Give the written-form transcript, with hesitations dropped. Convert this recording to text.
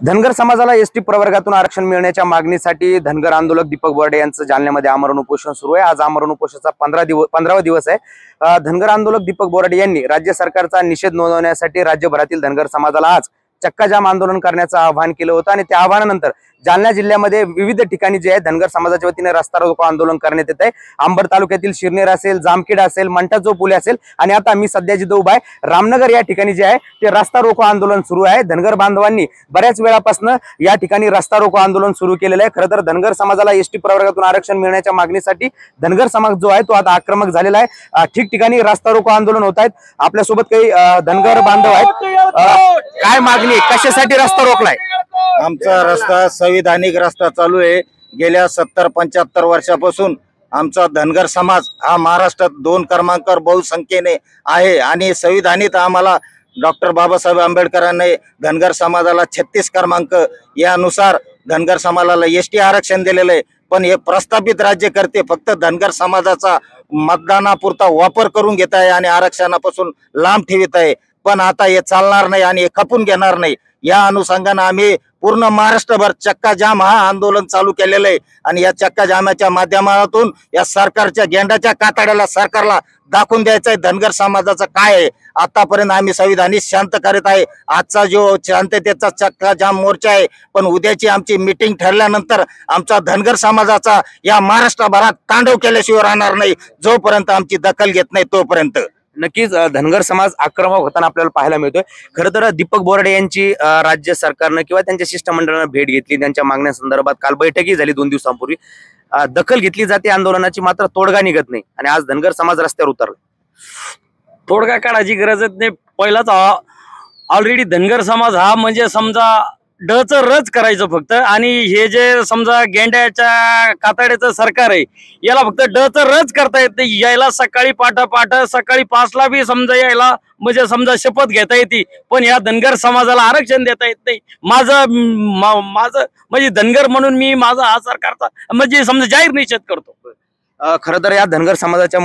धनगर समाजाला एसटी प्रवर्गातून आरक्षण मिळण्याच्या मागणीसाठी धनगर आंदोलक दीपक बोर्डे यांचं जालन्यामध्ये आमरण उपोषण सुरू आहे। आज आमरण उपोषणाचा 15वा दिवस आहे। धनगर आंदोलक दीपक बोर्डे यांनी राज्य सरकारचा निषेध नोंदवण्यासाठी राज्यभरातील धनगर समाजाला आज चक्काजाम आंदोलन करण्याचं आवाहन केलं होतं आणि त्या आवाहनानंतर जालना जिल्ह्यामध्ये विविध ठिकाणी जे आहे धनगर समाजाच्या वतीने रस्ता रोको आंदोलन करण्यात येत आहे। अंबड तालुक्यातील शिरनेर असेल, जामखेड असेल, मंठा चौफुले असेल आणि आता मी सध्या जिथं उभा आहे रामनगर या ठिकाणी जे आहे ते रस्ता रोको आंदोलन सुरू आहे। धनगर बांधवांनी बऱ्याच वेळापासून या ठिकाणी रस्ता रोको आंदोलन सुरू केलेलं आहे। खरं तर धनगर समाजाला एसटी प्रवर्गातून आरक्षण मिळण्याच्या मागणीसाठी धनगर समाज जो आहे तो आता आक्रमक झालेला आहे। ठिकठिकाणी रस्ता रोको आंदोलन होत आहेत। आपल्यासोबत काही धनगर बांधव आहेत। काय मागणी, कशासाठी रस्ता रोकलाय? आमचा रस्ता संविधानिक रस्ता चालू आहे। गेल्या 70-75 वर्षापासून आमचा धनगर समाज हा महाराष्ट्रात 2 क्रमांकावर बहुसंख्येने आहे आणि संविधानित आम्हाला डॉक्टर बाबासाहेब आंबेडकरांनी धनगर समाजाला 36 क्रमांक यानुसार धनगर समाजाला एसटी आरक्षण दिलेलं आहे। पण हे प्रस्थापित राज्यकर्ते फक्त धनगर समाजाचा मतदानापुरता वापर करून घेत आहे आणि आरक्षणापासून लांब ठेवित आहे। पण आता हे चालणार नाही आणि हे खपून घेणार नाही। या अनुषंगाने आम्ही पूर्ण महाराष्ट्रभर चक्का जाम हा आंदोलन चालू केलेलं आहे आणि या चक्का जामाच्या माध्यमातून या सरकारच्या गेंडाच्या कातड्याला सरकारला दाखवून द्यायचं आहे धनगर समाजाचं काय आहे। आतापर्यंत आम्ही संविधानिक शांत करीत आहे। आजचा जो शांततेचा चक्का जाम मोर्चा आहे, पण उद्याची आमची मीटिंग ठरल्यानंतर आमचा धनगर समाजाचा या महाराष्ट्रभरात तांडव केल्याशिवाय राहणार नाही। जोपर्यंत आमची दखल घेत नाही तोपर्यंत नक्कीच धनगर समाज आक्रमक होताना आपल्याला पाहायला मिळतोय। खरं तर दीपक बोर्डे यांची राज्य सरकारनं किंवा त्यांच्या शिष्टमंडळानं भेट घेतली, त्यांच्या मागण्यांसंदर्भात काल बैठकही झाली 2 दिवसांपूर्वी। दखल घेतली जाते आंदोलनाची, मात्र तोडगा निघत नाही आणि आज धनगर समाज रस्त्यावर उतरला। तोडगा काढायची गरजच नाही। पहिलाच ऑलरेडी धनगर समाज हा म्हणजे समजा डचं रच करायचं फक्त, आणि हे जे समजा गेंड्याच्या कातड्याचं सरकार आहे याला फक्त डचं रच करता येत नाही। यायला सकाळी पाठ सकाळी 5ला बी समजा यायला म्हणजे समजा शपथ घेता येते, पण या धनगर समाजाला आरक्षण देता येत नाही। माझं म्हणजे धनगर म्हणून मी माझा हा सरकारचा म्हणजे समजा जाहीर निषेध करतो। खरं तर या धनगर समाजाच्या